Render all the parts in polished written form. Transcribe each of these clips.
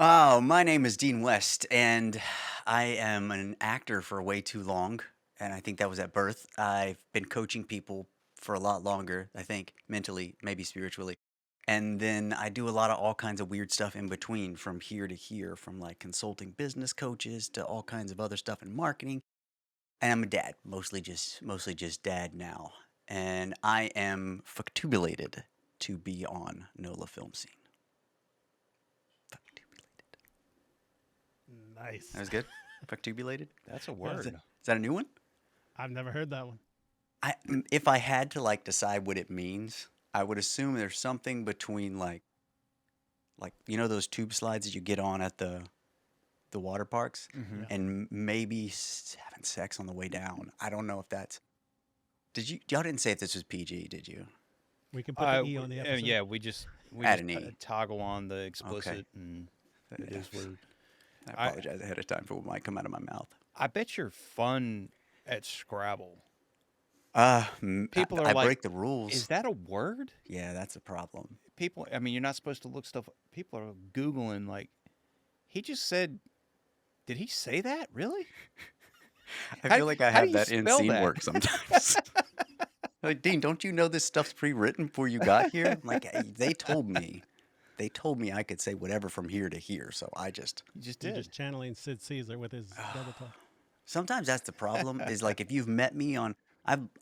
Oh, my name is Dean West, and I am an actor for way too long, and I think that was at birth. I've been coaching people for a lot longer, I think, mentally, maybe spiritually. And then I do a lot of all kinds of weird stuff in between, from here to here, from like consulting business coaches to all kinds of other stuff in marketing. And I'm a dad, mostly just dad now. And I am factubulated to be on NOLA film scene. Factubulated. That Nice. was good. Factubulated. That's a That was word. it. Is that a new one? I've never heard that one. If I had to like decide what it means, I would assume there's something between like those tube slides that you get on at the water parks, Hmm. Yeah. and maybe having sex on the way down. I don't know if that's. Did y'all didn't say if this was PG, did you? We can put the E on the episode. Yeah, we Add just an E. toggle on the Okay. explicit, and The it is Fs. what I I apologize ahead of time for what might come out of my mouth. I bet you're fun at Scrabble. I, People are I like, break the rules. "Is that a word?" Yeah, that's a problem. People, I mean, you're not supposed to look stuff. People are googling like, he just said, "Did he say that? Really? I How feel like I how do have you that in spell scene that?" work sometimes. Like, Dean, don't you know this stuff's pre-written before you got here? I'm like, "Hey, they told me. They told me I could say whatever from here to here, so I just You just You're did. just channeling Sid Caesar with his double talk. sometimes that's the problem is like if you've met me on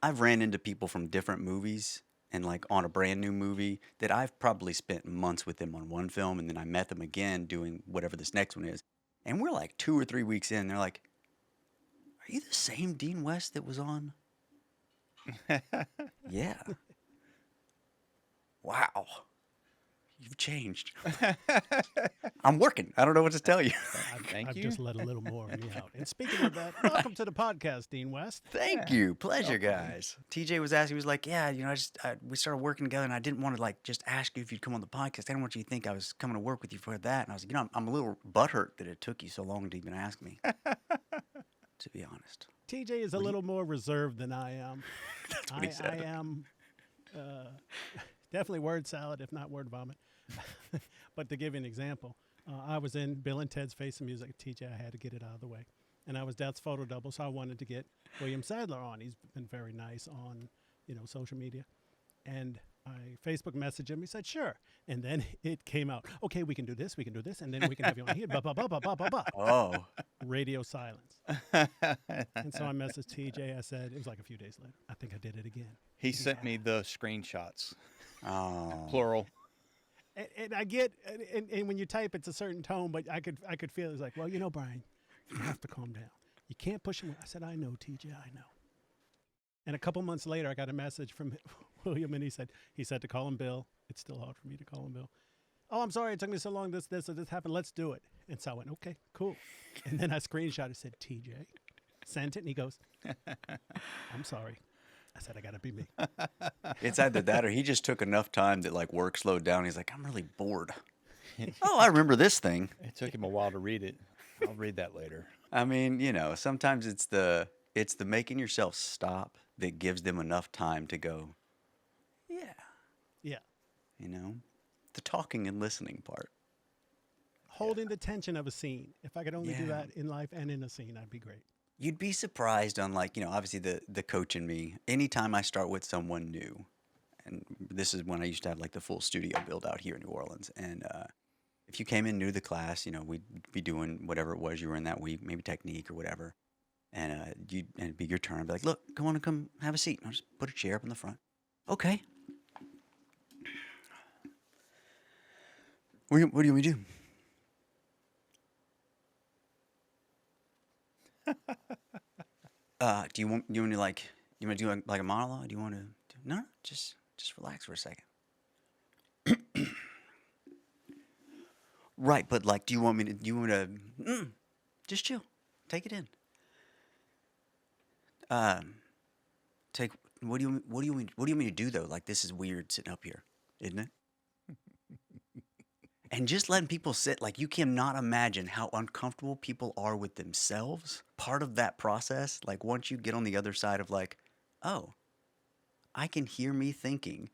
I've ran into people from different movies and like on a brand new movie that I've probably spent months with them on one film and then I met them again doing whatever this next one is. And we're like 2 or 3 weeks in, they're like, "Are you the same Dean West that was on?" Yeah. Wow. You've changed. I'm working. I don't know what to tell you. Thank I've you. just let a little more of me out. And speaking of that, welcome to the podcast, Dean West. Thank Yeah. you. Pleasure, Welcome. guys. TJ was asking, he was like, "Yeah, we started working together and I didn't want to like just ask you if you'd come on the podcast. I didn't want you to think I was coming to work with you for that." And I was like, I'm a little butthurt that it took you so long to even ask me, to be honest. TJ is a What do you, little more reserved than I am. that's what he I said. am definitely word salad, if not word vomit. But to give you an example, I was in Bill and Ted's Face of Music. TJ, I had to get it out of the way. And I was Death's photo double, so I wanted to get William Sadler on. He's been very nice on, social media. And I Facebook messaged him. He said, sure. And then it came out, okay, we can do this, and then we can have you on here, blah, blah, blah, blah, blah, blah, blah. Oh, Radio silence. And so I messaged TJ. I said, it was like a few days later. I think I did it again. He sent me the screenshots, oh, plural. And I get, and when you type, it's a certain tone, but I could feel it's like, well, Brian, you have to calm down. You can't push him. I said, I know, TJ, I know. And a couple months later, I got a message from William, and he said to call him Bill. It's still hard for me to call him Bill. Oh, I'm sorry, it took me so long. This happened. Let's do it. And so I went, okay, cool. And then I screenshot it, said TJ, sent it, and he goes, I'm sorry. I said, I gotta be me. it's either that or he just took enough time that like work slowed down. He's like, I'm really bored. Oh, I remember this thing. It took him a while to read it. I'll read that later. I mean, sometimes it's the making yourself stop that gives them enough time to go, yeah, Yeah. you know, the talking and listening part. Holding the tension of a scene. If I could only do Yeah. that in life and in a scene, I'd be great. You'd be surprised on like, obviously the coach in me, anytime I start with someone new, and this is when I used to have like the full studio build out here in New Orleans. And if you came in new to the class, we'd be doing whatever it was you were in that week, maybe technique or whatever. And and it'd be your turn. I'd be like, look, come have a seat. And I'll just put a chair up in the front. Okay. What do you want me to do? Do you want to like you want to do like a monologue? Do you want to no, just relax for a second. Right, but like do you want to just chill. Take it in. Um take what do you want me to do though? Like this is weird sitting up here, isn't it? And just letting people sit, like you cannot imagine how uncomfortable people are with themselves. Part of that process, like once you get on the other side of like, oh, I can hear me thinking.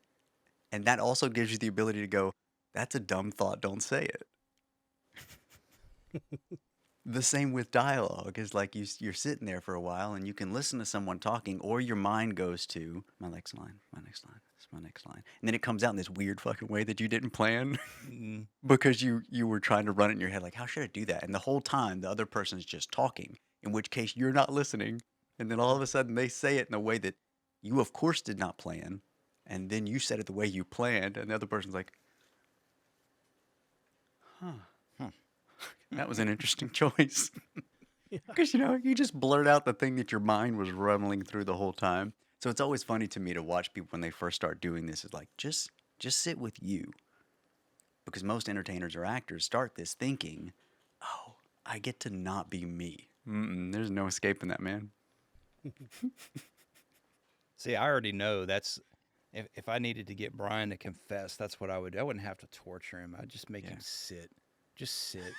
And that also gives you the ability to go, that's a dumb thought, don't say it. The same with dialogue is like you're sitting there for a while and you can listen to someone talking, or your mind goes to my next line, my next line, this is my next line, and then it comes out in this weird fucking way that you didn't plan Mm. because you were trying to run it in your head like, how should I do that? And the whole time the other person's just talking, in which case you're not listening, and then all of a sudden they say it in a way that you of course did not plan, and then you said it the way you planned, and the other person's like, huh, Huh. that was an interesting choice. Yeah. Because you just blurt out the thing that your mind was rumbling through the whole time. So it's always funny to me to watch people when they first start doing this. Is like just sit with you, because most entertainers or actors start this thinking, "Oh, I get to not be me." There's no escaping that, man. See, I already know that's if I needed to get Brian to confess, that's what I would do. I wouldn't have to torture him. I'd just make Yeah. him sit. Just sit.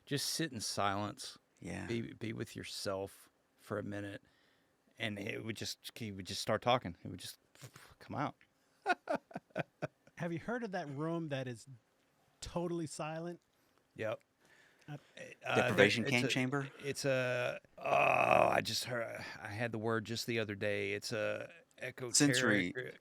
Just sit in silence. Yeah. Be with yourself for a minute, and he would just start talking. It would just come out. Have you heard of that room that is totally silent? Yep. Deprivation it's a- chamber. It's a oh, I just heard. I had the word just the other day. It's a Sensory- esoteric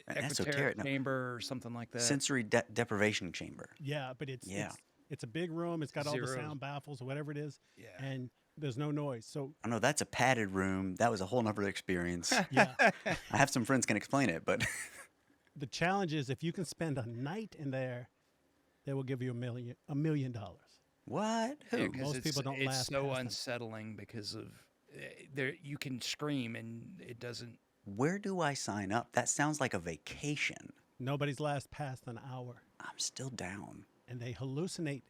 esoteric, no. chamber or something like that. Sensory deprivation chamber. Yeah, but it's Yeah. it's a big room. It's got all the Zeros. sound baffles or whatever it is, Yeah. and there's no noise. So I know that's a padded room. That was a whole nother experience. yeah, I have some friends can explain it, but the challenge is if you can spend a night in there, they will give you $1 million. what? Who? Yeah, 'cause Most people don't it's last so past them. unsettling because of there. You can scream and it doesn't. Where do I sign up? That sounds like a vacation. Nobody's last past an hour, I'm still down. and they hallucinate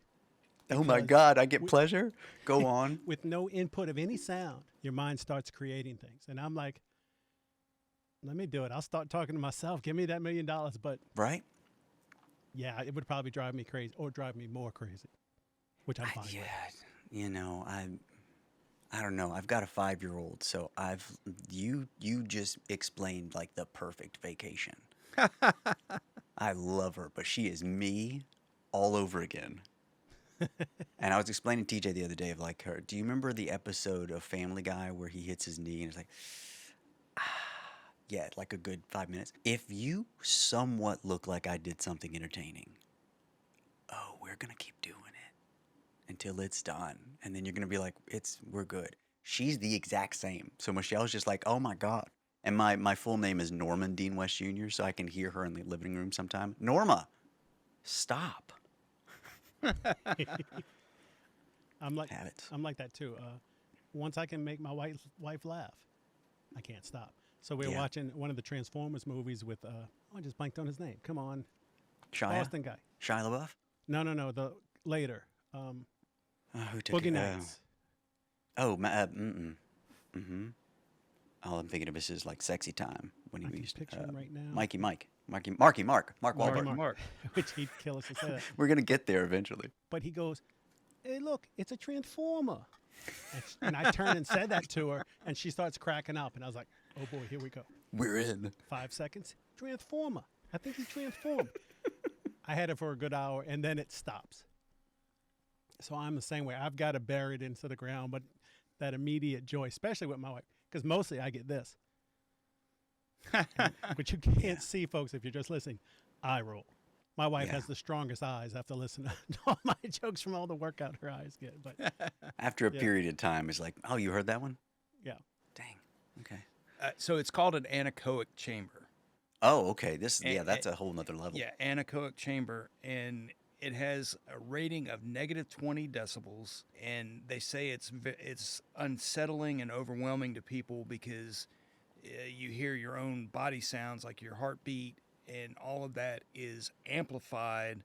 Oh my because God, I get we- pleasure. Go on. with no input of any sound. Your mind starts creating things, and I'm like, let me do it. I'll start talking to myself. Give me that $1 million. But Right? yeah, it would probably drive me crazy or drive me more crazy, which I'm fine with. Yeah, I don't know. I've got a 5-year-old, so you just explained like the perfect vacation. I love her, but she is me all over again. And I was explaining to TJ the other day of like her. Do you remember the episode of Family Guy where he hits his knee and it's like, yeah, like a good 5 minutes. If you somewhat look like I did something entertaining, oh, we're gonna keep doing it until it's done, and then you're gonna be like, we're good. She's the exact same. So Michelle's just like, oh my God. And my full name is Norman Dean West Jr., so I can hear her in the living room sometime. Norma, stop. I'm like Habits. I'm like that too. Once I can make my wife laugh, I can't stop. So we were Yeah. watching one of the Transformers movies with I just blanked on his name. Come on, Shia? Boston guy. Shia LaBeouf? No. The later Who took Boogie it? Nights. All I'm thinking of is his like sexy time when he I can used picture him right now. Marky Mark Marky Wahlberg. Mark. Which he'd kill us to say that. We're gonna get there eventually. But he goes, "Hey, look, it's a transformer." And I turned and said that to her, and she starts cracking up. And I was like, "Oh boy, here we go." We're in. 5 seconds. Transformer. I think he transformed. I had it for a good hour, and then it stops. So I'm the same way. I've got to bury it into the ground, but that immediate joy, especially with my wife, because mostly I get this. But you can't see, folks, if you're just listening. Eye roll. My wife Yeah. has the strongest eyes after listening to all my jokes from all the workout her eyes get. But After a Yeah. period of time, it's like, oh, you heard that one? yeah, Dang. Okay. So it's called an anechoic chamber. Oh, okay. This And- that's a whole nother level. Yeah, anechoic chamber, and it has a rating of negative 20 decibels, and they say it's unsettling and overwhelming to people because you hear your own body sounds like your heartbeat, and all of that is amplified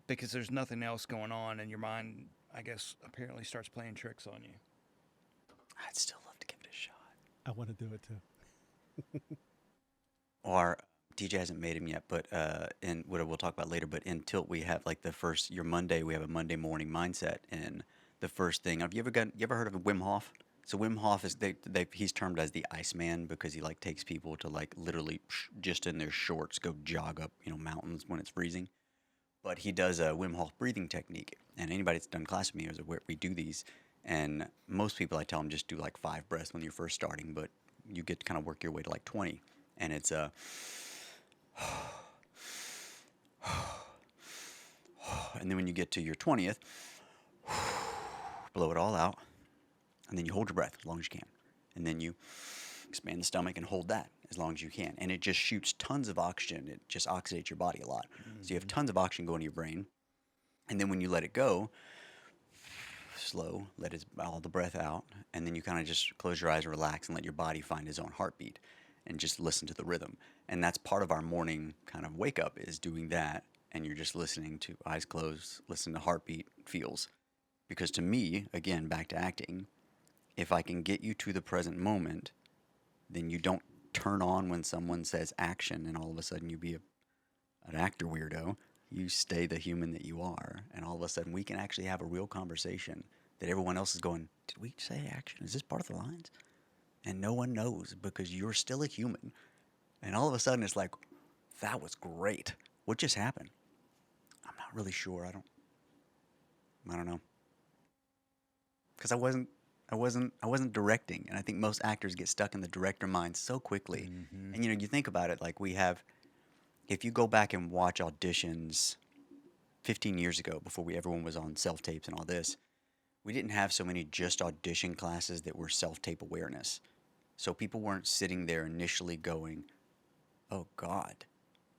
because there's nothing else going on, and your mind, I guess, apparently starts playing tricks on you. I'd still love to give it a shot. I want to do it too. Or DJ hasn't made him yet, but in what we'll talk about later. But in Tilt, we have like your Monday. We have a Monday morning mindset, and the first thing. Have you ever heard of Wim Hof? So Wim Hof is he's termed as the Iceman because he like takes people to like literally just in their shorts go jog up mountains when it's freezing. but he does a Wim Hof breathing technique. And anybody that's done class with me is aware we do these. And most people, I tell them just do like 5 breaths when you're first starting, but you get to kind of work your way to like 20. And it's a, and then when you get to your 20th, blow it all out, and then you hold your breath as long as you can. And then you expand the stomach and hold that as long as you can. And it just shoots tons of oxygen. It just oxidates your body a lot. So you have tons of oxygen going to your brain. And then when you let it go, slow, let all the breath out. And then you kind of just close your eyes and relax and let your body find its own heartbeat and just listen to the rhythm. And that's part of our morning kind of wake up is doing that. And you're just listening to eyes closed, listen to heartbeat, feels. Because to me, again, back to acting, if I can get you to the present moment, then you don't turn on when someone says action and all of a sudden you be an actor weirdo. You stay the human that you are, and all of a sudden we can actually have a real conversation that everyone else is going, did we say action? Is this part of the lines? And no one knows because you're still a human. And all of a sudden it's like, that was great. What just happened? I'm not really sure. I don't know. Because I wasn't directing, and I think most actors get stuck in the director mind so quickly. Mm-hmm. And you think about it, like if you go back and watch auditions 15 years ago, before everyone was on self tapes and all this, we didn't have so many just audition classes that were self tape awareness. So people weren't sitting there initially going, "Oh God,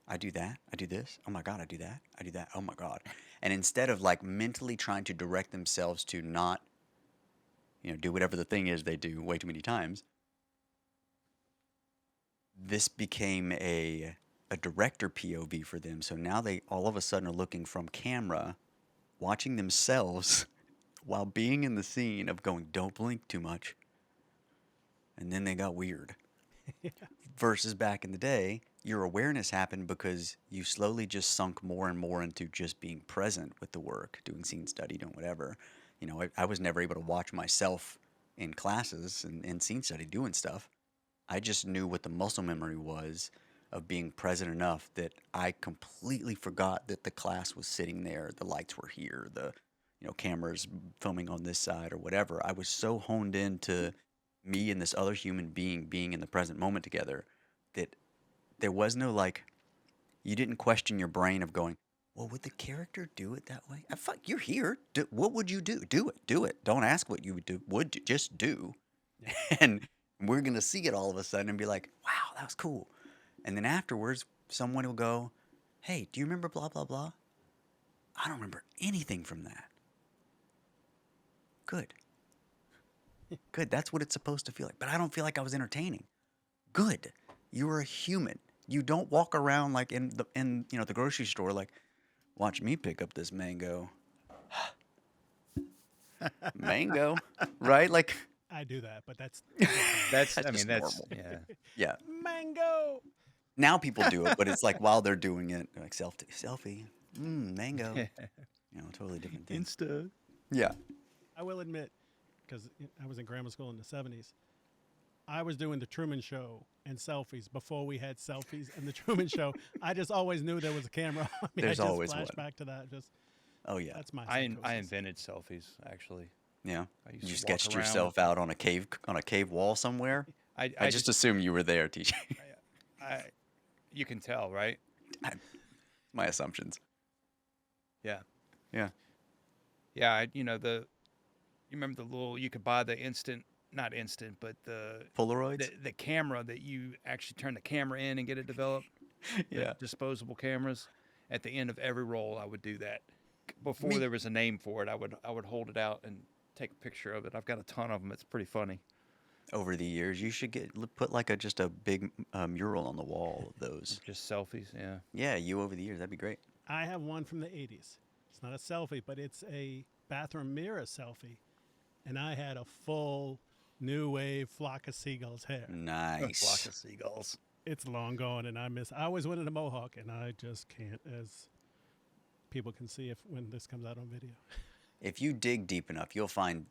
I do that, I do this. Oh my God, I do that, I do that. Oh my God," and instead of like mentally trying to direct themselves to not do whatever the thing is they do way too many times, this became a director POV for them. So now they all of a sudden are looking from camera, watching themselves while being in the scene of going, don't blink too much. And then they got weird. Versus back in the day, your awareness happened because you slowly just sunk more and more into just being present with the work, doing scene study, doing whatever. I was never able to watch myself in classes and scene study doing stuff. I just knew what the muscle memory was of being present enough that I completely forgot that the class was sitting there, the lights were here, the cameras filming on this side or whatever. I was so honed into me and this other human being in the present moment together that there was no like you didn't question your brain of going, well, would the character do it that way? Fuck, you're here. What would you do? Do it. Do it. Don't ask what you would do. Just do. Yeah. And we're gonna see it all of a sudden and be like, wow, that was cool. And then afterwards, someone will go, hey, do you remember blah blah blah? I don't remember anything from that. Good. Good. That's what it's supposed to feel like. But I don't feel like I was entertaining. Good. You're a human. You don't walk around like in the grocery store like, watch me pick up this mango. Mango, right? Like I do that, but that's That's, that's I mean, just that's, normal. yeah. Yeah. mango. Now people do it, but it's like while they're doing it, they're like selfie, mango. Totally different thing. Insta. Yeah. I will admit, because I was in grammar school in the 70s, I was doing the Truman Show and selfies before we had selfies and the Truman Show. I just always knew there was a camera on me. There's I just always flashed one. back to that. Just Oh yeah. that's my I psychosis. invented selfies, actually. Yeah. I used You to walk sketched around yourself out on a cave wall somewhere. I, I I just just, assume you were there, TJ. I, you can tell, right? My assumptions. Yeah. Yeah. Yeah. You remember the little, you could buy the not instant, but Polaroids. the camera that you actually turn the camera in and get it developed. The Yeah. disposable cameras. At the end of every roll, I would do that. Before Me- there was a name for it, I would hold it out and take a picture of it. I've got a ton of them. It's pretty funny. Over the years, you should put like just a big mural on the wall of those. Just selfies. Yeah. Yeah, you over the years, that'd be great. I have one from the 80s. It's not a selfie, but it's a bathroom mirror selfie. And I had a full new wave flock of seagulls hair. Flock Nice. of seagulls. It's long gone, and I always wanted a mohawk, and I just can't, as people can see if when this comes out on video. If you dig deep enough, you'll find.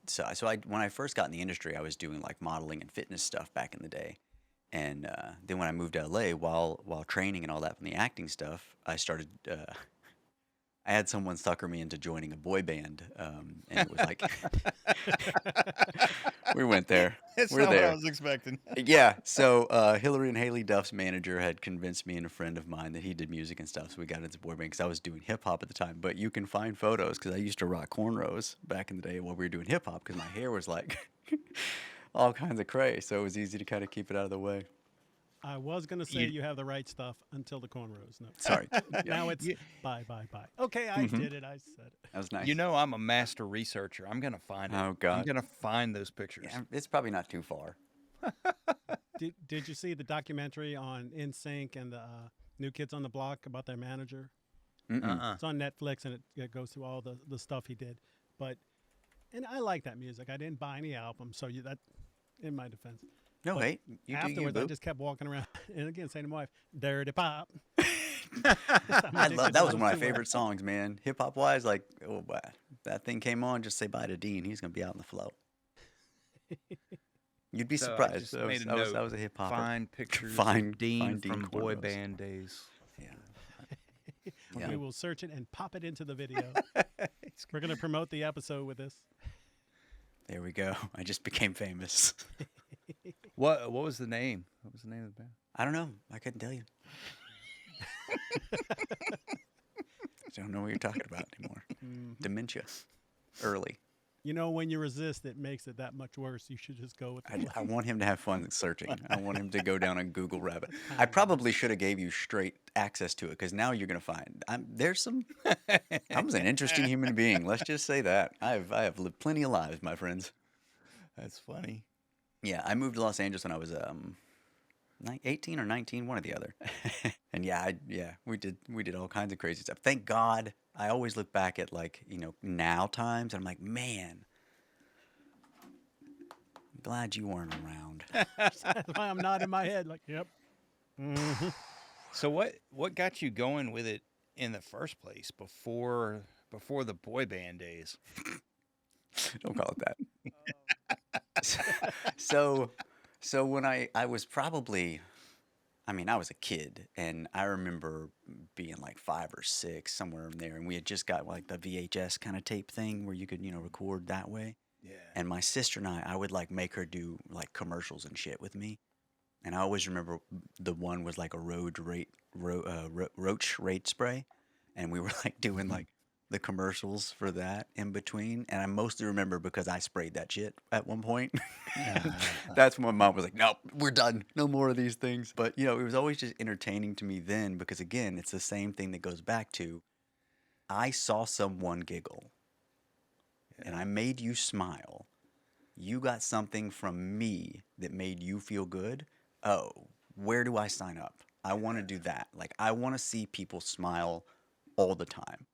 When I first got in the industry, I was doing like modeling and fitness stuff back in the day, and then when I moved to LA, while training and all that from the acting stuff, I I had someone sucker me into joining a boy band, and it was like we went there. That's We're not what I there. was expecting. Yeah. So Hillary and Haley Duff's manager had convinced me and a friend of mine that he did music and stuff. So we got into boy band because I was doing hip hop at the time. But you can find photos because I used to rock cornrows back in the day while we were doing hip hop because my hair was like all kinds of cray. So it was easy to kind of keep it out of the way. I was gonna say You, you have the right stuff until the cornrows. No, Sorry. Yeah. now it's you, bye, bye, bye. Okay, I Hmm. did it. I said it. That was you nice. know I'm a master researcher. I'm gonna find it. Oh I'm God. gonna find those pictures. Yeah, it's probably not too far. Did you see the documentary on NSYNC and the New Kids on the Block about their manager? Mm-mm. It's on Netflix and it goes through all the stuff he did. But and I like that music. I didn't buy any albums, so that in my defense. No But hate. You do you, afterwards, I boo. just kept walking around and again saying to my wife, "Dirty pop." I'm I addicted love to that was those one of my two favorite songs, man. Hip hop wise, like oh, that thing came on. Just say bye to Dean. He's gonna be out in the flow. You'd be So I surprised. just made a I note. was a hip hopper. Find pictures Find of Dean Dean from boy cornrows. band days. Yeah. We Yeah. will search it and pop it into the video. We're gonna promote the episode with this. There we go. I just became famous. What was the name? What was the name of the band? I don't know. I couldn't tell you. I don't know what you're talking about anymore. Dementia. Early. You know, when you resist, it makes it that much worse. You should just go with the I want him to have fun searching. I want him to go down a Google rabbit. I Kind. probably should have gave you straight access to it because now you're gonna find there's some. I was an interesting human being. Let's just say that I have lived plenty of lives, my friends. That's funny. Yeah, I moved to Los Angeles when I was 18 or 19, one or the other. And yeah, we did all kinds of crazy stuff. Thank God. I always look back at like, now times and I'm like, man, I'm glad you weren't around. That's why I'm nodding my head like, yep. Mhm. So what got you going with it in the first place before the boy band days? Don't call it that. So when I was probably, I mean, I was a kid and I remember being like 5 or 6, somewhere in there. And we had just got like the VHS kind of tape thing where you could, record that way. Yeah. And my sister and I would like make her do like commercials and shit with me. And I always remember the one was like a roach rate spray. And we were like doing like the commercials for that in between. And I mostly remember because I sprayed that shit at one point. That's when my mom was like, nope, we're done. No more of these things. But, it was always just entertaining to me then because, again, it's the same thing that goes back to I saw someone giggle and I made you smile. You got something from me that made you feel good. Oh, where do I sign up? I want to do that. Like, I want to see people smile all the time.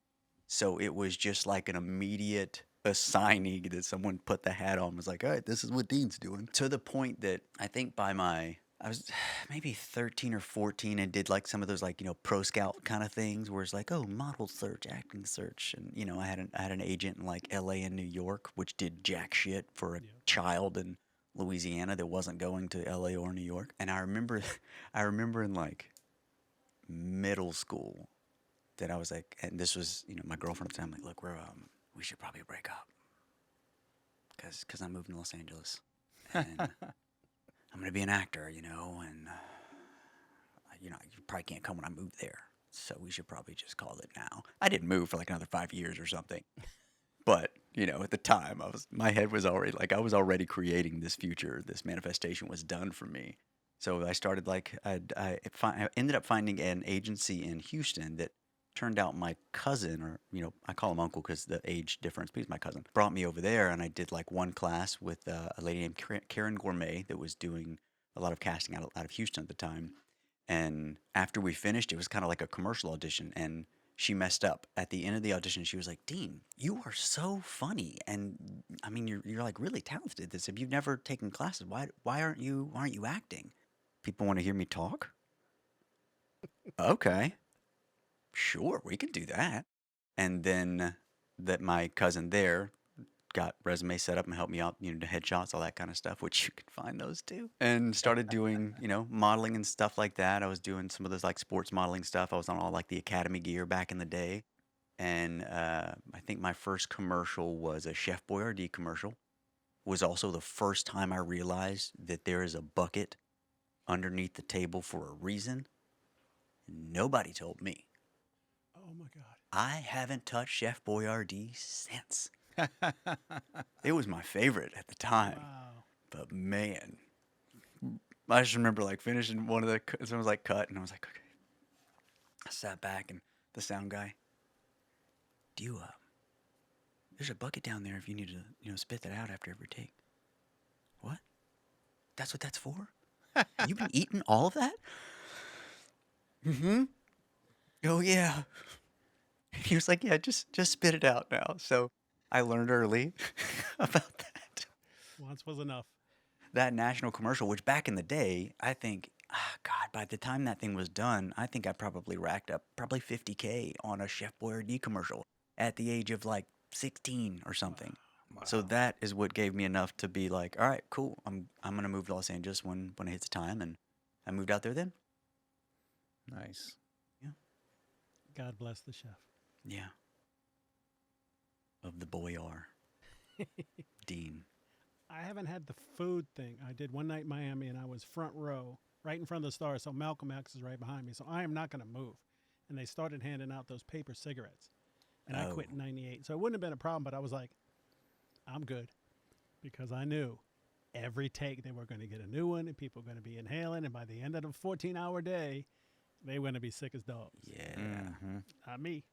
So it was just like an immediate assigning that someone put the hat on, was like, all right, this is what Dean's doing. To the point that I think I was maybe 13 or 14 and did like some of those like, pro scout kind of things where it's like, oh, model search, acting search. And, I had an agent in like LA and New York, which did jack shit for a child in Louisiana that wasn't going to LA or New York. And I remember, I remember in like middle school, that I was like, and this was, my girlfriend at the time, like, look, we should probably break up, because I'm moving to Los Angeles, and I'm gonna be an actor, and you probably can't come when I move there, so we should probably just call it now. I didn't move for like another 5 years or something, but at the time, my head was already like I was already creating this future. This manifestation was done for me. So I started like I ended up finding an agency in Houston that turned out my cousin, or I call him uncle because the age difference, but he's my cousin, brought me over there, and I did like one class with a lady named Karen Gourmet that was doing a lot of casting out of Houston at the time. And after we finished, it was kind of like a commercial audition, and she messed up at the end of the audition. She was like, "Dean, you are so funny, and I mean, you're like really talented at this. If you've never taken classes, why aren't you acting? People want to hear me talk. Okay, sure, we can do that." And then that my cousin there got resume set up and helped me out, the headshots, all that kind of stuff, which you can find those too. And started doing, modeling and stuff like that. I was doing some of those like sports modeling stuff. I was on all like the academy gear back in the day. And I think my first commercial was a Chef Boyardee commercial. Was also the first time I realized that there is a bucket underneath the table for a reason. Nobody told me. Oh my God. I haven't touched Chef Boyardee since. It was my favorite at the time, Wow. but man, I just remember like finishing one of the. Someone was like cut, and I was like, okay. I sat back, and the sound guy, do you there's a bucket down there if you need to, spit that out after every take. What? That's what that's for? You've been eating all of that? Mm-hmm. Oh yeah. He was like, yeah, just spit it out now. So I learned early about that. Once was enough. That national commercial, which back in the day, I think, God, by the time that thing was done, I think I probably racked up probably 50K on a Chef Boyardee commercial at the age of like 16 or Wow. something. So Wow. that is what gave me enough to be like, all right, cool. I'm gonna move to Los Angeles when it hits time, and I moved out there then. Nice. Yeah, God bless the chef. yeah. Of the Boyar Dean. I haven't had the food thing. I did one night in Miami, and I was front row, right in front of the stars. So Malcolm X is right behind me. So I am not going to move. And they started handing out those paper cigarettes, and I Oh, quit in '98. So it wouldn't have been a problem. But I was like, I'm good, because I knew every take they were going to get a new one, and people were going to be inhaling. And by the end of the 14-hour day, they were going to be sick as dogs. yeah. Mm-hmm. Not me.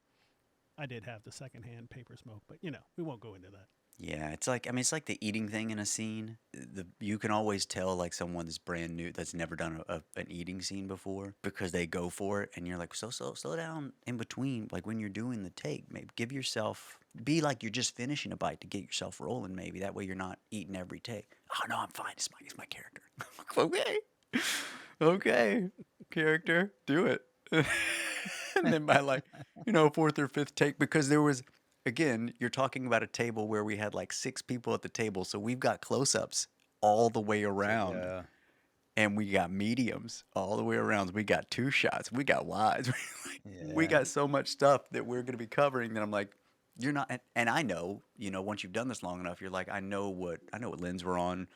I did have the secondhand paper smoke, but we won't go into that. Yeah, it's like, I mean, it's like the eating thing in a scene. You can always tell like someone that's brand new that's never done an eating scene before because they go for it, and you're like, slow down in between, like when you're doing the take. Maybe give yourself, be like you're just finishing a bite to get yourself rolling. Maybe that way you're not eating every take. Oh no, I'm fine. It's my character. Okay, okay, character, do it. And then by like, fourth or fifth take, because there was, again, you're talking about a table where we had like six people at the table, so we've got close-ups all the way around, Yeah. and we got mediums all the way around. We got two shots, we got wides, we Yeah. got so much stuff that we're gonna be covering that I'm like, you're not, and I know, once you've done this long enough, you're like, I know what lens we're on.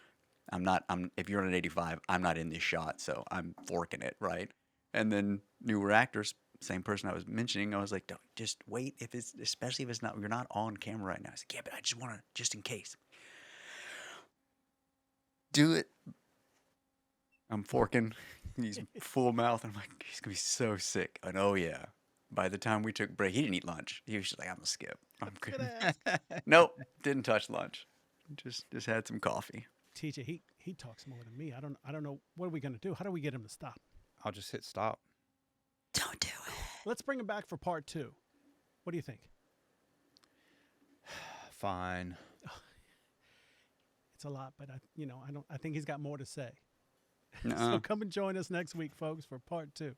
I'm not. If you're on an 85, I'm not in this shot, so I'm forking it, right? And then newer actors, same person I was mentioning, I was like, don't just wait if it's, especially if it's not, you're not on camera right now. I was like, yeah, but I just want to, just in case, do it. I'm forking. He's full mouth. I'm like, he's gonna be so sick. And oh yeah, by the time we took break, he didn't eat lunch. He was just like, I'm gonna skip. I'm Good good. ass. Nope, didn't touch lunch. Just had some coffee. TJ, he talks more than me. I don't know what are we gonna do. How do we get him to stop? I'll just hit stop. Don't do it. Let's bring him back for part 2. What do you think? Fine. It's a lot, but I think he's got more to say. Nuh-uh. So come and join us next week, folks, for part 2.